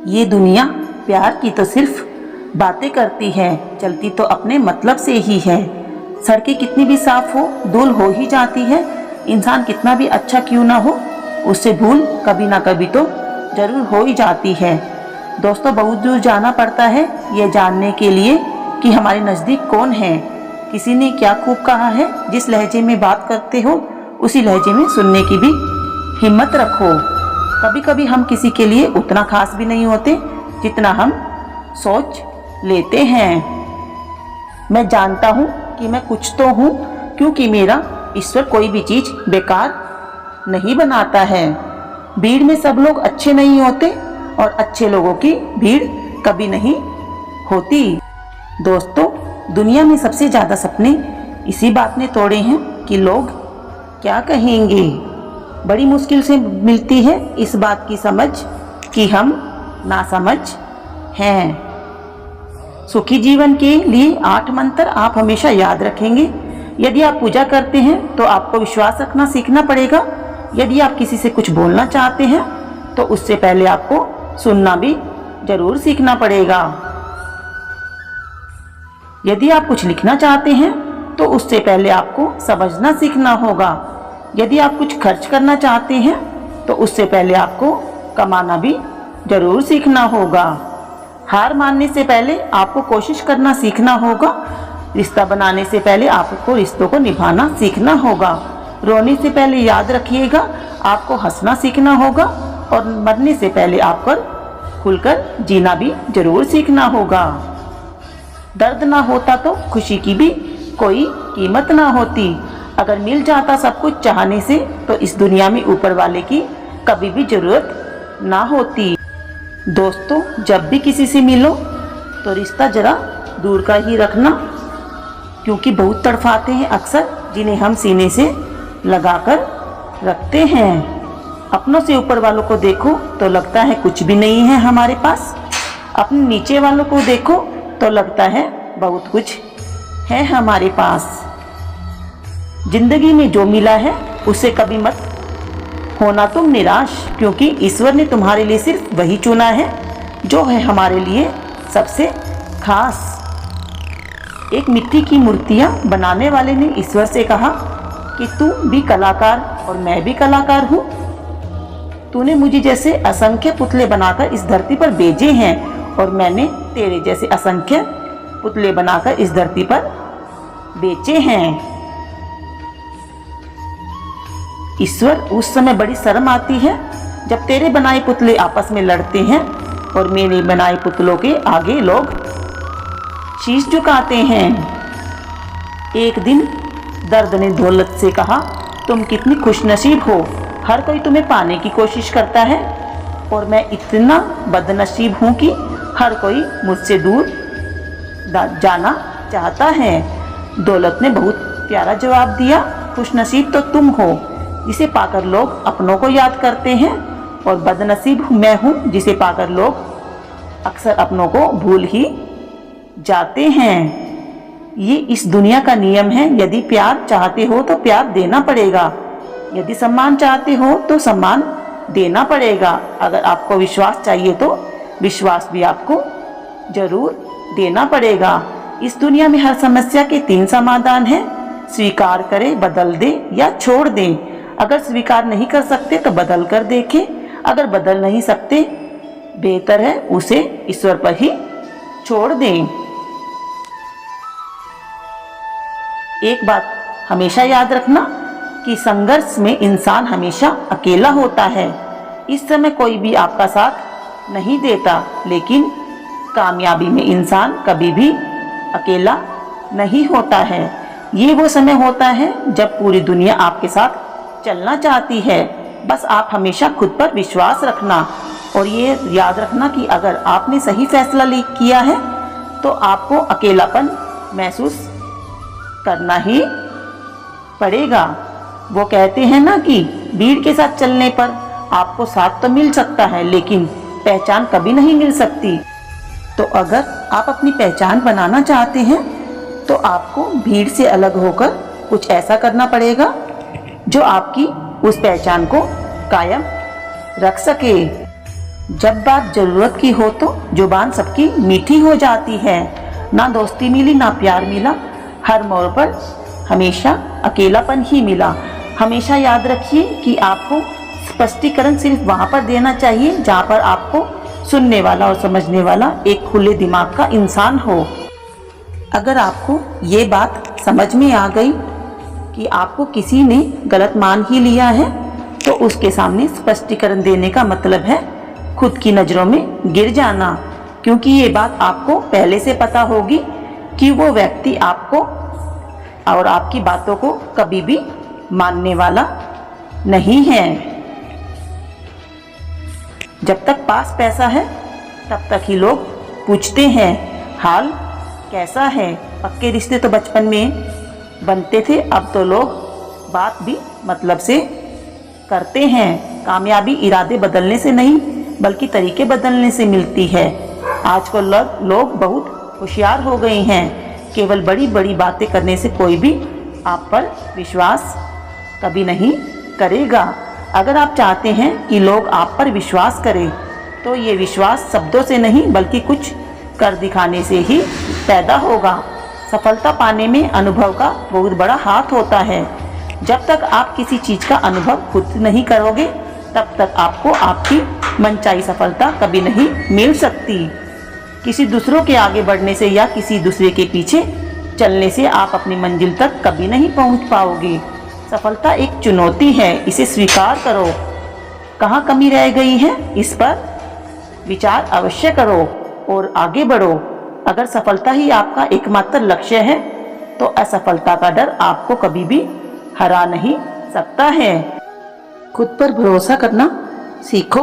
ये दुनिया प्यार की तो सिर्फ बातें करती है, चलती तो अपने मतलब से ही है। सड़कें कितनी भी साफ हो, धूल हो ही जाती है। इंसान कितना भी अच्छा क्यों ना हो, उससे भूल कभी ना कभी तो जरूर हो ही जाती है। दोस्तों, बहुत दूर जाना पड़ता है ये जानने के लिए कि हमारे नज़दीक कौन है। किसी ने क्या खूब कहा है, जिस लहजे में बात करते हो उसी लहजे में सुनने की भी हिम्मत रखो। कभी कभी हम किसी के लिए उतना खास भी नहीं होते जितना हम सोच लेते हैं। मैं जानता हूँ कि मैं कुछ तो हूँ, क्योंकि मेरा ईश्वर कोई भी चीज़ बेकार नहीं बनाता है। भीड़ में सब लोग अच्छे नहीं होते और अच्छे लोगों की भीड़ कभी नहीं होती। दोस्तों, दुनिया में सबसे ज़्यादा सपने इसी बात ने तोड़े हैं कि लोग क्या कहेंगे। बड़ी मुश्किल से मिलती है इस बात की समझ कि हम नासमझ हैं। सुखी जीवन के लिए 8 मंत्र आप हमेशा याद रखेंगे। यदि आप पूजा करते हैं तो आपको विश्वास रखना सीखना पड़ेगा। यदि आप किसी से कुछ बोलना चाहते हैं तो उससे पहले आपको सुनना भी जरूर सीखना पड़ेगा। यदि आप कुछ लिखना चाहते हैं तो उससे पहले आपको समझना सीखना होगा। यदि आप कुछ खर्च करना चाहते हैं तो उससे पहले आपको कमाना भी जरूर सीखना होगा। हार मानने से पहले आपको कोशिश करना सीखना होगा। रिश्ता बनाने से पहले आपको रिश्तों को निभाना सीखना होगा। रोने से पहले याद रखिएगा, आपको हंसना सीखना होगा। और मरने से पहले आप पर खुलकर जीना भी जरूर सीखना होगा। दर्द ना होता तो खुशी की भी कोई कीमत ना होती। अगर मिल जाता सब कुछ चाहने से तो इस दुनिया में ऊपर वाले की कभी भी जरूरत ना होती। दोस्तों, जब भी किसी से मिलो तो रिश्ता जरा दूर का ही रखना, क्योंकि बहुत तड़फाते हैं अक्सर, जिन्हें हम सीने से लगाकर रखते हैं। अपनों से ऊपर वालों को देखो तो लगता है कुछ भी नहीं है हमारे पास। अपने नीचे वालों को देखो तो लगता है बहुत कुछ है हमारे पास। जिंदगी में जो मिला है उससे कभी मत होना तुम निराश, क्योंकि ईश्वर ने तुम्हारे लिए सिर्फ वही चुना है जो है हमारे लिए सबसे खास। एक मिट्टी की मूर्तियां बनाने वाले ने ईश्वर से कहा कि तू भी कलाकार और मैं भी कलाकार हूँ। तूने मुझे जैसे असंख्य पुतले बनाकर इस धरती पर भेजे हैं और मैंने तेरे जैसे असंख्य पुतले बनाकर इस धरती पर बेचे हैं। ईश्वर, उस समय बड़ी शर्म आती है जब तेरे बनाए पुतले आपस में लड़ते हैं और मेरे बनाए पुतलों के आगे लोग शीश झुकाते हैं। एक दिन दर्द ने दौलत से कहा, तुम कितनी खुशनसीब हो, हर कोई तुम्हें पाने की कोशिश करता है और मैं इतना बदनसीब हूँ कि हर कोई मुझसे दूर जाना चाहता है। दौलत ने बहुत प्यारा जवाब दिया, खुशनसीब तो तुम हो जिसे पाकर लोग अपनों को याद करते हैं, और बदनसीब मैं हूँ जिसे पाकर लोग अक्सर अपनों को भूल ही जाते हैं। ये इस दुनिया का नियम है। यदि प्यार चाहते हो तो प्यार देना पड़ेगा, यदि सम्मान चाहते हो तो सम्मान देना पड़ेगा। अगर आपको विश्वास चाहिए तो विश्वास भी आपको जरूर देना पड़ेगा। इस दुनिया में हर समस्या के 3 समाधान हैं, स्वीकार करें, बदल दे या छोड़ दें। अगर स्वीकार नहीं कर सकते तो बदल कर देखें। अगर बदल नहीं सकते, बेहतर है उसे ईश्वर पर ही छोड़ दें। एक बात हमेशा याद रखना कि संघर्ष में इंसान हमेशा अकेला होता है। इस समय कोई भी आपका साथ नहीं देता, लेकिन कामयाबी में इंसान कभी भी अकेला नहीं होता है। ये वो समय होता है जब पूरी दुनिया आपके साथ चलना चाहती है। बस आप हमेशा खुद पर विश्वास रखना और ये याद रखना कि अगर आपने सही फैसला किया है तो आपको अकेलापन महसूस करना ही पड़ेगा। वो कहते हैं ना कि भीड़ के साथ चलने पर आपको साथ तो मिल सकता है, लेकिन पहचान कभी नहीं मिल सकती। तो अगर आप अपनी पहचान बनाना चाहते हैं तो आपको भीड़ से अलग होकर कुछ ऐसा करना पड़ेगा जो आपकी उस पहचान को कायम रख सके। जब बात जरूरत की हो तो जुबान सबकी मीठी हो जाती है। ना दोस्ती मिली ना प्यार मिला, हर मोड़ पर हमेशा अकेलापन ही मिला। हमेशा याद रखिए कि आपको स्पष्टीकरण सिर्फ वहाँ पर देना चाहिए जहाँ पर आपको सुनने वाला और समझने वाला एक खुले दिमाग का इंसान हो। अगर आपको ये बात समझ में आ गई कि आपको किसी ने गलत मान ही लिया है, तो उसके सामने स्पष्टीकरण देने का मतलब है खुद की नज़रों में गिर जाना, क्योंकि ये बात आपको पहले से पता होगी कि वो व्यक्ति आपको और आपकी बातों को कभी भी मानने वाला नहीं है। जब तक पास पैसा है तब तक ही लोग पूछते हैं हाल कैसा है। पक्के रिश्ते तो बचपन में बनते थे, अब तो लोग बात भी मतलब से करते हैं। कामयाबी इरादे बदलने से नहीं बल्कि तरीके बदलने से मिलती है। आजकल लोग बहुत होशियार हो गए हैं। केवल बड़ी बड़ी बातें करने से कोई भी आप पर विश्वास कभी नहीं करेगा। अगर आप चाहते हैं कि लोग आप पर विश्वास करें तो ये विश्वास शब्दों से नहीं बल्कि कुछ कर दिखाने से ही पैदा होगा। सफलता पाने में अनुभव का बहुत बड़ा हाथ होता है। जब तक आप किसी चीज़ का अनुभव खुद नहीं करोगे तब तक आपको आपकी मनचाही सफलता कभी नहीं मिल सकती। किसी दूसरों के आगे बढ़ने से या किसी दूसरे के पीछे चलने से आप अपनी मंजिल तक कभी नहीं पहुंच पाओगे। सफलता एक चुनौती है, इसे स्वीकार करो। कहाँ कमी रह गई है इस पर विचार अवश्य करो और आगे बढ़ो। अगर सफलता ही आपका एकमात्र लक्ष्य है तो असफलता का डर आपको कभी भी हरा नहीं सकता है। खुद पर भरोसा करना सीखो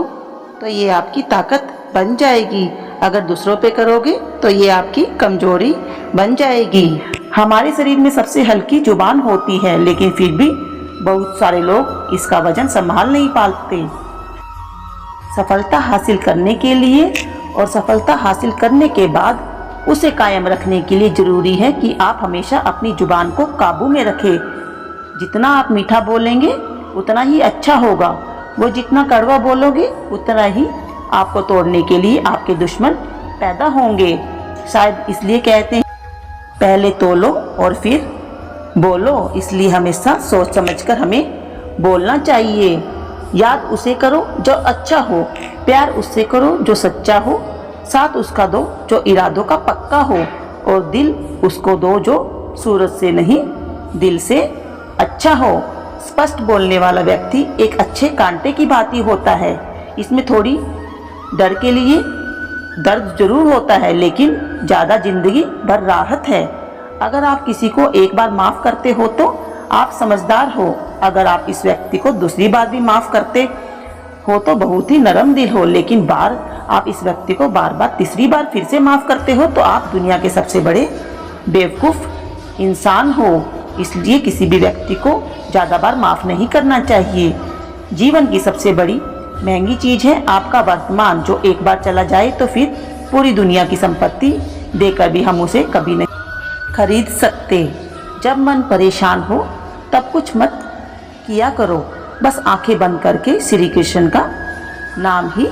तो ये आपकी ताकत बन जाएगी। अगर दूसरों पे करोगे तो ये आपकी कमजोरी बन जाएगी। हमारे शरीर में सबसे हल्की जुबान होती है, लेकिन फिर भी बहुत सारे लोग इसका वजन संभाल नहीं पाते। सफलता हासिल करने के लिए और सफलता हासिल करने के बाद उसे कायम रखने के लिए जरूरी है कि आप हमेशा अपनी जुबान को काबू में रखें। जितना आप मीठा बोलेंगे उतना ही अच्छा होगा, वो जितना कड़वा बोलोगे उतना ही आपको तोड़ने के लिए आपके दुश्मन पैदा होंगे। शायद इसलिए कहते हैं पहले तोलो और फिर बोलो। इसलिए हमेशा सोच समझकर हमें बोलना चाहिए। याद उसे करो जो अच्छा हो, प्यार उससे करो जो सच्चा हो, साथ उसका दो जो इरादों का पक्का हो, और दिल उसको दो जो सूरत से नहीं दिल से अच्छा हो। स्पष्ट बोलने वाला व्यक्ति एक अच्छे कांटे की भांति होता है। इसमें थोड़ी डर के लिए दर्द जरूर होता है, लेकिन ज़्यादा जिंदगी भर राहत है। अगर आप किसी को एक बार माफ़ करते हो तो आप समझदार हो। अगर आप इस व्यक्ति को दूसरी बार भी माफ़ करते हो तो बहुत ही नरम दिल हो। लेकिन आप इस व्यक्ति को बार बार तीसरी बार फिर से माफ़ करते हो तो आप दुनिया के सबसे बड़े बेवकूफ़ इंसान हो। इसलिए किसी भी व्यक्ति को ज़्यादा बार माफ़ नहीं करना चाहिए। जीवन की सबसे बड़ी महंगी चीज़ है आपका वर्तमान, जो एक बार चला जाए तो फिर पूरी दुनिया की संपत्ति देकर भी हम उसे कभी नहीं खरीद सकते। जब मन परेशान हो तब कुछ मत किया करो, बस आंखें बंद करके श्री कृष्ण का नाम ही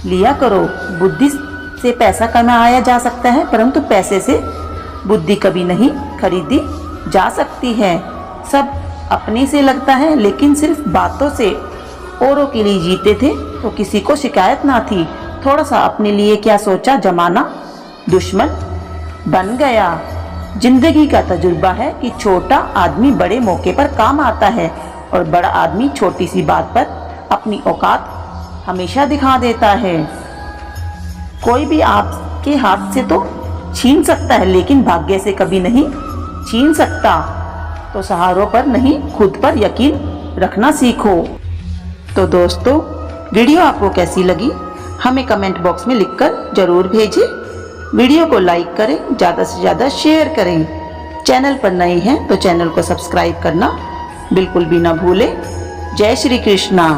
लिया करो। बुद्धि से पैसा कमाया जा सकता है, परंतु पैसे से बुद्धि कभी नहीं खरीदी जा सकती है। सब अपने से लगता है, लेकिन सिर्फ बातों से औरों के लिए जीते थे तो किसी को शिकायत ना थी। थोड़ा सा अपने लिए क्या सोचा, जमाना दुश्मन बन गया। जिंदगी का तजुर्बा है कि छोटा आदमी बड़े मौके पर काम आता है और बड़ा आदमी छोटी सी बात पर अपनी औकात हमेशा दिखा देता है। कोई भी आपके हाथ से तो छीन सकता है, लेकिन भाग्य से कभी नहीं छीन सकता। तो सहारों पर नहीं, खुद पर यकीन रखना सीखो। तो दोस्तों, वीडियो आपको कैसी लगी हमें कमेंट बॉक्स में लिखकर जरूर भेजें। वीडियो को लाइक करें, ज़्यादा से ज़्यादा शेयर करें। चैनल पर नए हैं तो चैनल को सब्सक्राइब करना बिल्कुल भी ना भूलें। जय श्री कृष्णा।